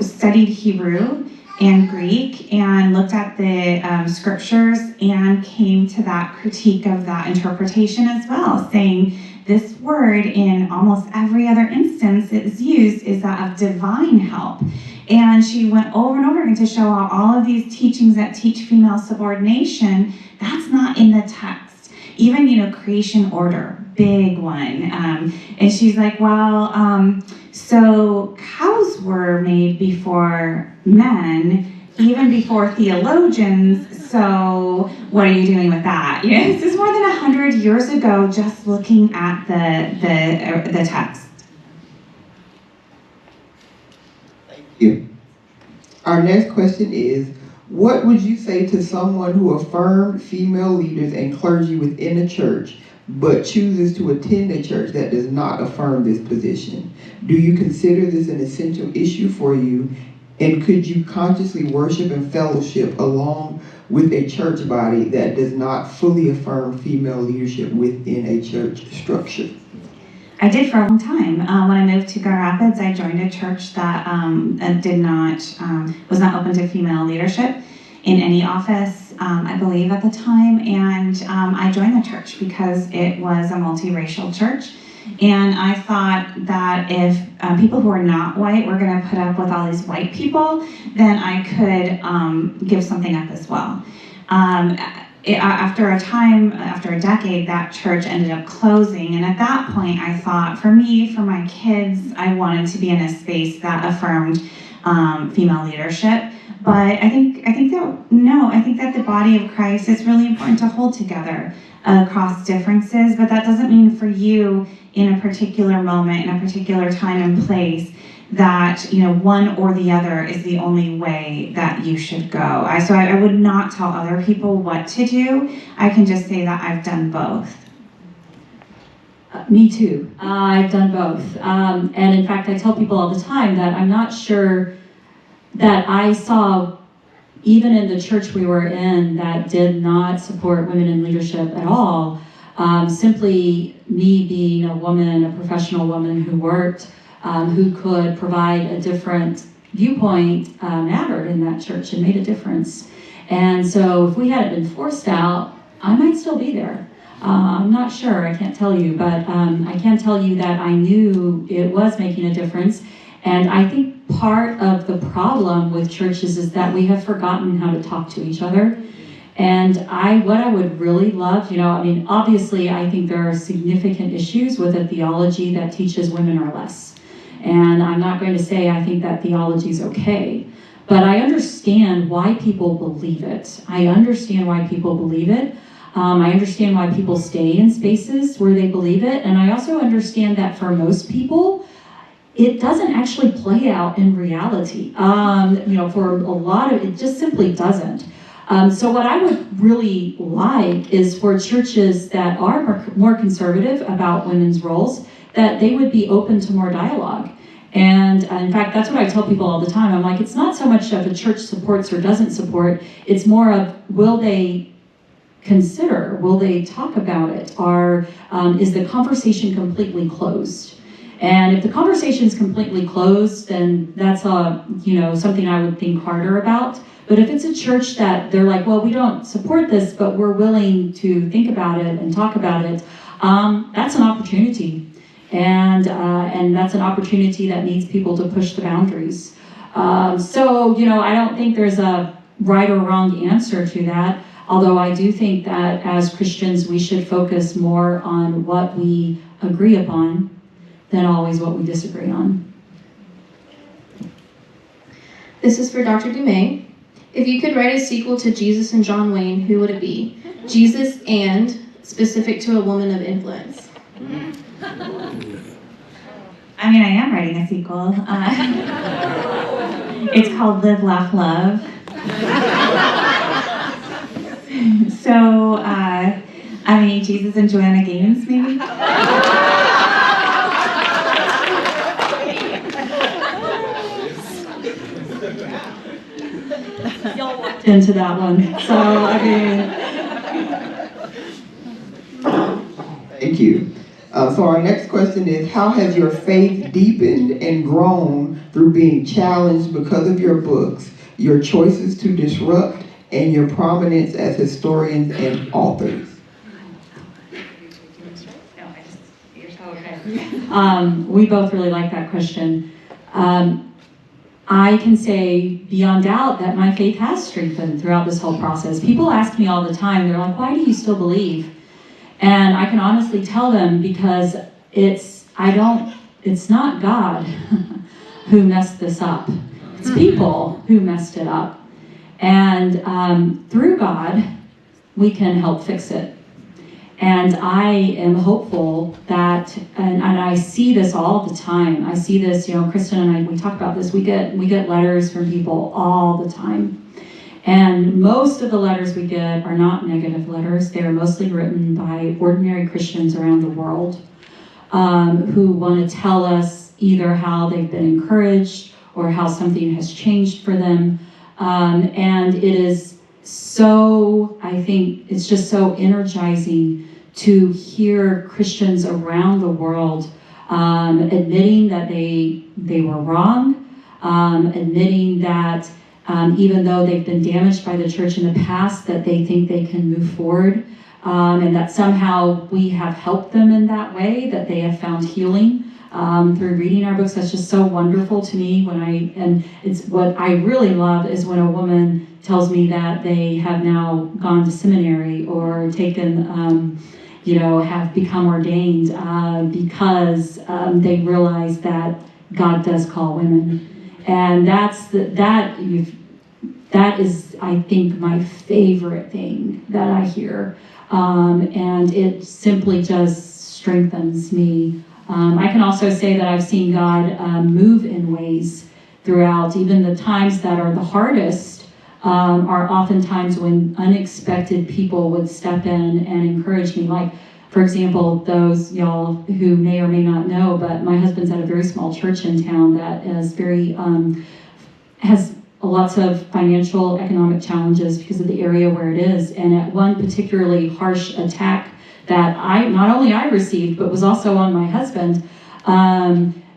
Speaker 3: studied Hebrew and Greek and looked at the scriptures and came to that critique of that interpretation as well, saying this word in almost every other instance it's used is that of divine help. And she went over and over again to show how all of these teachings that teach female subordination, that's not in the text. Even, creation order, big one. And she's like, well, so cows were made before men, even before theologians, so what are you doing with that? This is more than 100 years ago, just looking at the text.
Speaker 5: You. Our next question is, what would you say to someone who affirmed female leaders and clergy within a church, but chooses to attend a church that does not affirm this position? Do you consider this an essential issue for you? And could you consciously worship and fellowship along with a church body that does not fully affirm female leadership within a church structure?
Speaker 3: I did for a long time. When I moved to Grand Rapids, I joined a church that was not open to female leadership in any office, I believe at the time. And I joined the church because it was a multiracial church. And I thought that if people who are not white were going to put up with all these white people, then I could give something up as well. after a decade, that church ended up closing. And at that point, I thought, for me, for my kids, I wanted to be in a space that affirmed female leadership. But I think that the body of Christ is really important to hold together across differences. But that doesn't mean for you in a particular moment, in a particular time and place, that one or the other is the only way that you should go. So I would not tell other people what to do. I can just say that I've done both.
Speaker 2: Me too. I've done both. And in fact, I tell people all the time that I'm not sure that I saw, even in the church we were in, that did not support women in leadership at all. Simply me being a woman, a professional woman who worked, who could provide a different viewpoint, mattered in that church and made a difference. And so if we hadn't been forced out, I might still be there. I'm not sure, I can't tell you, but I can tell you that I knew it was making a difference. And I think part of the problem with churches is that we have forgotten how to talk to each other. And what I would really love, obviously I think there are significant issues with a theology that teaches women are less. And I'm not going to say I think that theology is okay, but I understand why people believe it. I understand why people believe it. I understand why people stay in spaces where they believe it. And I also understand that for most people, it doesn't actually play out in reality. For a lot of it just simply doesn't. So what I would really like is for churches that are more conservative about women's roles, that they would be open to more dialogue. And in fact, that's what I tell people all the time. I'm like, it's not so much if a church supports or doesn't support, it's more of, will they consider, will they talk about it, or is the conversation completely closed? And if the conversation is completely closed, then that's something I would think harder about. But if it's a church that they're like, well, we don't support this, but we're willing to think about it and talk about it, that's an opportunity. And that's an opportunity that needs people to push the boundaries. I don't think there's a right or wrong answer to that, although I do think that as Christians, we should focus more on what we agree upon than always what we disagree on.
Speaker 4: This is for Dr. Du Mez. If you could write a sequel to Jesus and John Wayne, who would it be? Jesus and specific to a woman of influence.
Speaker 3: I am writing a sequel. It's called Live, Laugh, Love. So, Jesus and Joanna Gaines, maybe?
Speaker 2: Y'all walked into that one. So,
Speaker 5: Thank you. So our next question is, how has your faith deepened and grown through being challenged because of your books, your choices to disrupt, and your prominence as historians and authors?
Speaker 2: We both really like that question. I can say beyond doubt that my faith has strengthened throughout this whole process. People ask me all the time, they're like, why do you still believe? And I can honestly tell them because it's not God who messed this up. It's people who messed it up. And through God, we can help fix it. And I am hopeful that, and I see this all the time. I see this, Kristin and I, we talk about this. We get letters from people all the time. And most of the letters we get are not negative letters. They are mostly written by ordinary Christians around the world who want to tell us either how they've been encouraged or how something has changed for them. And it is so, I think, it's just so energizing to hear Christians around the world admitting that they were wrong, admitting that even though they've been damaged by the church in the past, that they think they can move forward and that somehow we have helped them in that way, that they have found healing through reading our books. That's just so wonderful to me. And it's what I really love is when a woman tells me that they have now gone to seminary or taken, have become ordained because they realize that God does call women. And that is, I think, my favorite thing that I hear. And it simply just strengthens me. I can also say that I've seen God move in ways throughout. Even the times that are the hardest are oftentimes when unexpected people would step in and encourage me. Like, for example, those y'all who may or may not know, but my husband's at a very small church in town that is has lots of financial, economic challenges because of the area where it is. And at one particularly harsh attack that not only I received, but was also on my husband,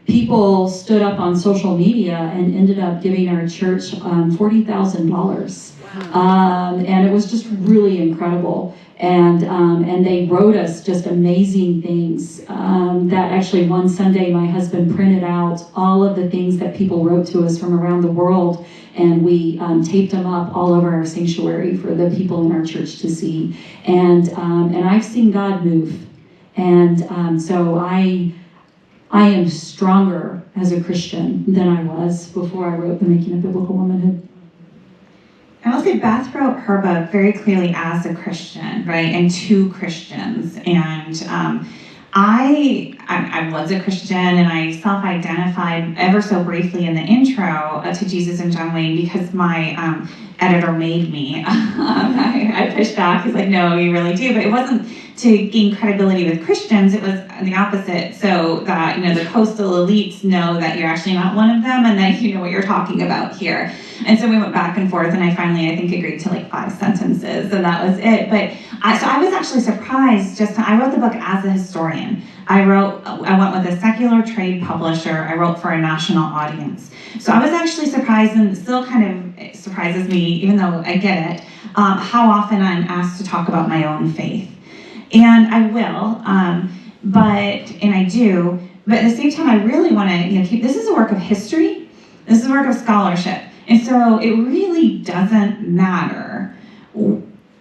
Speaker 2: people stood up on social media and ended up giving our church $40,000. And it was just really incredible. And they wrote us just amazing things. That actually one Sunday my husband printed out all of the things that people wrote to us from around the world, and we taped them up all over our sanctuary for the people in our church to see. And I've seen God move. And so I am stronger as a Christian than I was before I wrote The Making of Biblical Womanhood.
Speaker 3: I will say Beth wrote her book very clearly as a Christian, right, and to Christians. And I was a Christian, and I self-identified ever so briefly in the intro to Jesus and John Wayne because my editor made me. I pushed back. He's like, no, you really do. But it wasn't to gain credibility with Christians. It was the opposite, so that the coastal elites know that you're actually not one of them, and that you know what you're talking about here. And so we went back and forth, and I finally, I think, agreed to like 5 sentences, and that was it. But I was actually surprised. I wrote the book as a historian. I went with a secular trade publisher. I wrote for a national audience. So I was actually surprised, and it still kind of surprises me, even though I get it, how often I'm asked to talk about my own faith. And I will, and I do, but at the same time, I really want to keep, this is a work of history, this is a work of scholarship, and so it really doesn't matter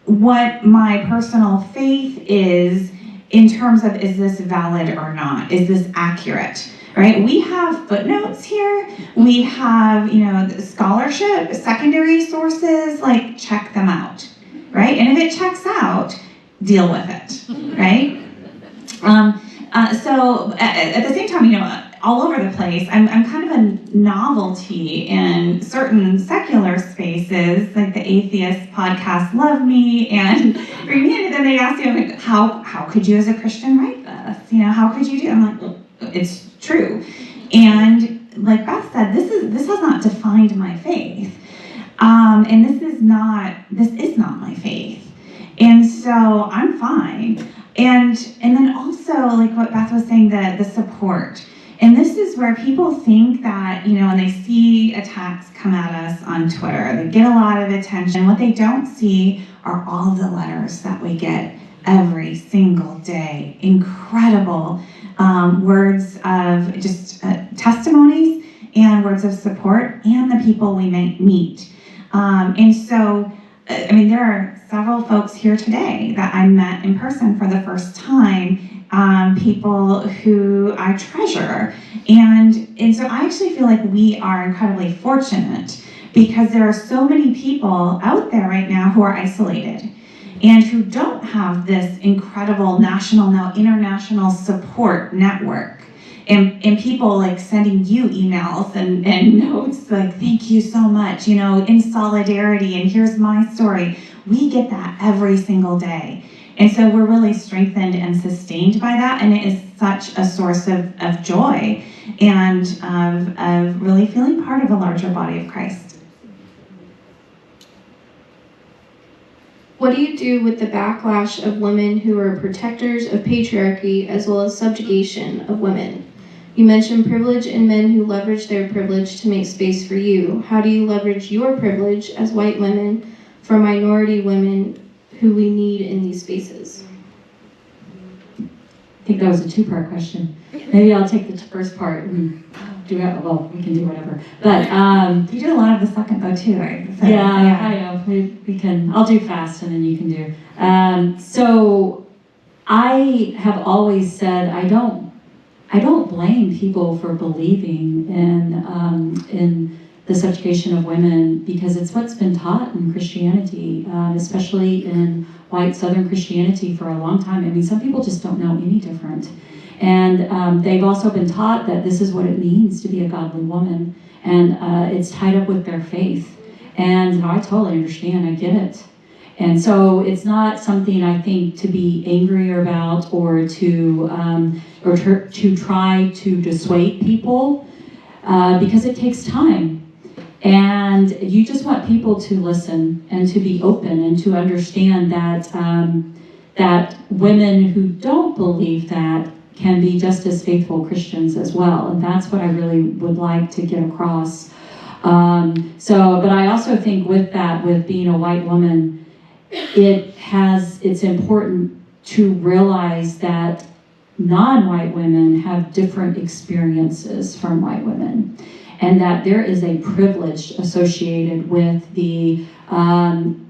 Speaker 3: what my personal faith is in terms of, is this valid or not, is this accurate, right? We have footnotes here, we have, the scholarship, secondary sources, like check them out, right? And if it checks out, deal with it, right? So at the same time, all over the place, I'm kind of a novelty in certain secular spaces, like the atheist podcast Love Me, and then they ask you, how could you as a Christian write this? How could you do it? I'm like, well, it's true. And like Beth said, this has not defined my faith. And this is not my faith. And so I'm fine. And then also, like what Beth was saying, the support. And this is where people think that, when they see attacks come at us on Twitter, they get a lot of attention. What they don't see are all the letters that we get every single day. Incredible words of just testimonies and words of support, and the people we meet. And so, there are several folks here today that I met in person for the first time, people who I treasure. And so I actually feel like we are incredibly fortunate because there are so many people out there right now who are isolated and who don't have this incredible national, now international support network. And people like sending you emails and notes like, thank you so much, in solidarity, and here's my story. We get that every single day. And so we're really strengthened and sustained by that, and it is such a source of joy and of really feeling part of a larger body of Christ.
Speaker 4: What do you do with the backlash of women who are protectors of patriarchy as well as subjugation of women? You mentioned privilege in men who leverage their privilege to make space for you. How do you leverage your privilege as white women for minority women who we need in these spaces?
Speaker 2: I think that was a two-part question. Maybe I'll take the first part and do it. Well, we can do whatever. But
Speaker 3: You did a lot of the second though too, right? So,
Speaker 2: yeah, I know. We can. I'll do fast, and then you can do. So I have always said I don't blame people for believing in the subjugation of women, because it's what's been taught in Christianity, especially in white Southern Christianity for a long time. I mean, some people just don't know any different. And they've also been taught that this is what it means to be a godly woman, and it's tied up with their faith. And I totally understand, I get it. And so it's not something I think to be angry about or to try to dissuade people, because it takes time. And you just want people to listen and to be open and to understand that that women who don't believe that can be just as faithful Christians as well. And that's what I really would like to get across. But I also think with that, with being a white woman, it's important to realize that non-white women have different experiences from white women, and that there is a privilege associated with the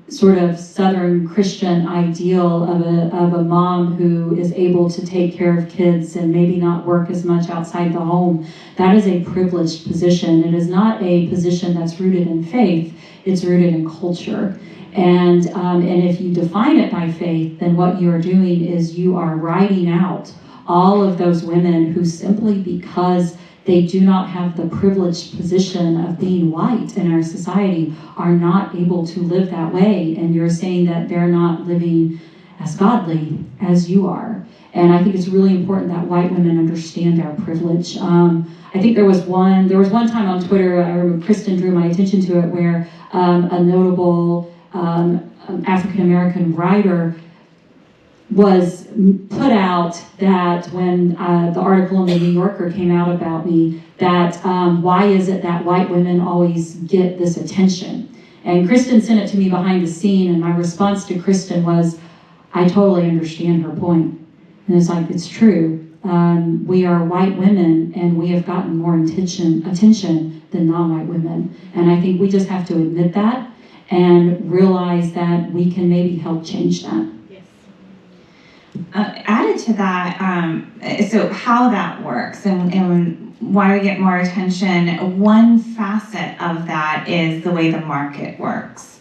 Speaker 2: sort of Southern Christian ideal of a mom who is able to take care of kids and maybe not work as much outside the home. That is a privileged position. It is not a position that's rooted in faith, it's rooted in culture. And if you define it by faith, then what you are doing is you are writing out all of those women who simply because they do not have the privileged position of being white in our society are not able to live that way. And you're saying that they're not living as godly as you are. And I think it's really important that white women understand their privilege. I think there was one time on Twitter, I remember Kristin drew my attention to it, where a notable African-American writer was put out that when the article in the New Yorker came out about me, that why is it that white women always get this attention? And Kristin sent it to me behind the scene, and my response to Kristin was, I totally understand her point. And it's like, it's true. We are white women, and we have gotten more attention than non-white women. And I think we just have to admit that and realize that we can maybe help change that.
Speaker 3: Added to that, so how that works and why we get more attention, one facet of that is the way the market works.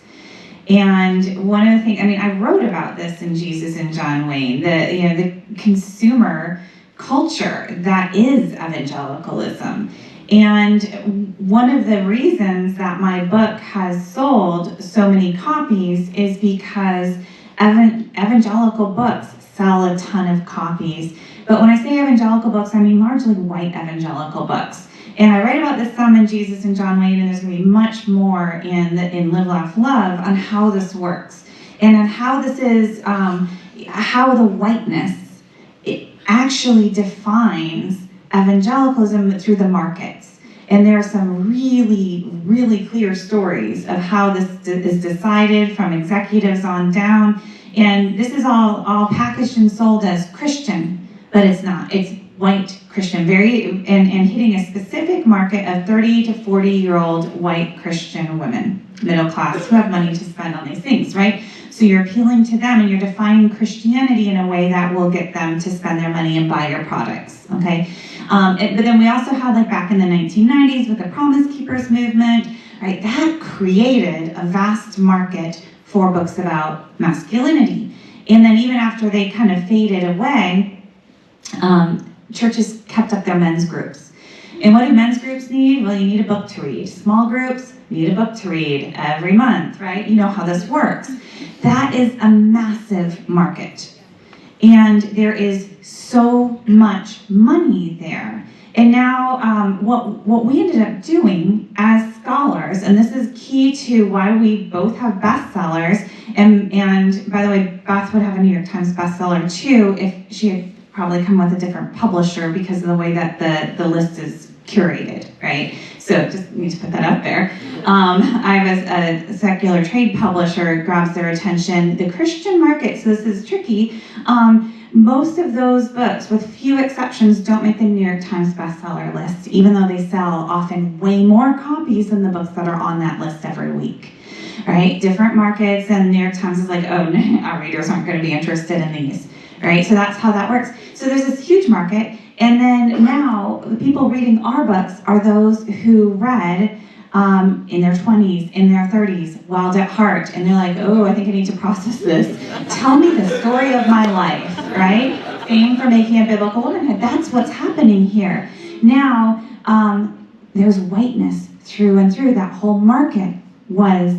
Speaker 3: And one of the things, I mean, I wrote about this in Jesus and John Wayne, the consumer culture that is evangelicalism. And one of the reasons that my book has sold so many copies is because evangelical books sell a ton of copies. But when I say evangelical books, I mean largely white evangelical books. And I write about this some in Jesus and John Wayne, and there's going to be much more in Live, Laugh, Love on how this works. And on how this is, how the whiteness, it actually defines evangelicalism through the markets. And there are some really, really clear stories of how this is decided from executives on down. And this is all packaged and sold as Christian, but it's not. It's white Christian, and hitting a specific market of 30 to 40-year-old white Christian women, middle class, who have money to spend on these things, right? So you're appealing to them, and you're defining Christianity in a way that will get them to spend their money and buy your products, okay? But then we also had, like back in the 1990s with the Promise Keepers movement, right? That created a vast market for books about masculinity. And then even after they kind of faded away, churches kept up their men's groups. And what do men's groups need? Well, you need a book to read. Small groups need a book to read every month, right? You know how this works. That is a massive market. And there is so much money there. And now what we ended up doing as scholars, and this is key to why we both have bestsellers, and by the way, Beth would have a New York Times bestseller too if she had probably come with a different publisher because of the way that the list is curated, right? So just need to put that up there. I was a secular trade publisher, grabs their attention. The Christian market, so this is tricky, most of those books, with few exceptions, don't make the New York Times bestseller list, even though they sell often way more copies than the books that are on that list every week. Right? Different markets, and New York Times is like, oh, our readers aren't going to be interested in these. Right? So that's how that works. So there's this huge market, and then now the people reading our books are those who read in their 20s, in their 30s, Wild at Heart, and they're like, oh, I think I need to process this. Tell me the story of my life, right? Fame for making a biblical womanhood. That's what's happening here. Now, there's whiteness through and through. That whole market was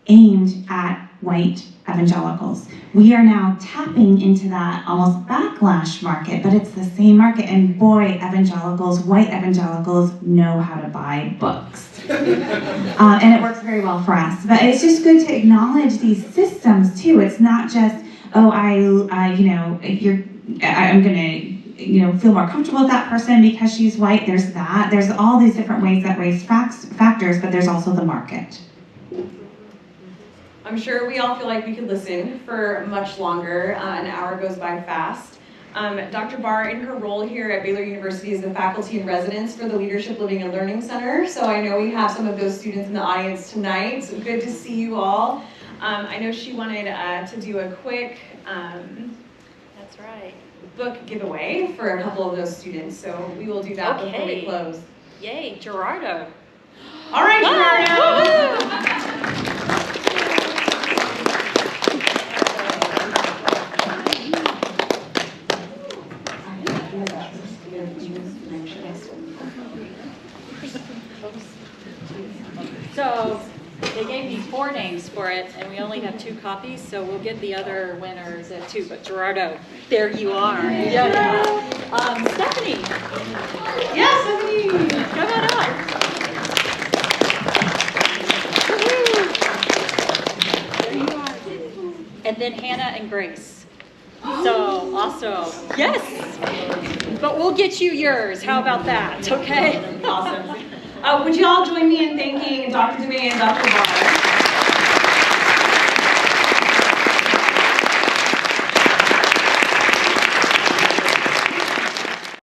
Speaker 3: aimed at white evangelicals. We are now tapping into that almost backlash market, but it's the same market, and boy, evangelicals, white evangelicals, know how to buy books. And it works very well for us. But it's just good to acknowledge these systems too. It's not just, oh, I'm gonna, feel more comfortable with that person because she's white. There's that. There's all these different ways that raise factors, but there's also the market.
Speaker 1: I'm sure we all feel like we could listen for much longer. An hour goes by fast. Dr. Barr, in her role here at Baylor University, is the faculty in residence for the Leadership Living and Learning Center. So I know we have some of those students in the audience tonight. So good to see you all. I know she wanted to do a quick
Speaker 6: That's right.
Speaker 1: book giveaway for a couple of those students. So we will do that before we close.
Speaker 6: Yay, Gerardo.
Speaker 1: All right, Gerardo.
Speaker 6: So they gave me 4 names for it, and we only have 2 copies, so we'll get the other winners at 2. But Gerardo, there you are. Yeah. Stephanie.
Speaker 1: Yeah, Stephanie.
Speaker 6: Come on up. There you are. And then Hannah and Grace. So awesome. Yes. But we'll get you yours. How about that? Okay.
Speaker 1: Awesome. Would you all join me in thanking Dr. Du Mez and Dr. Barr?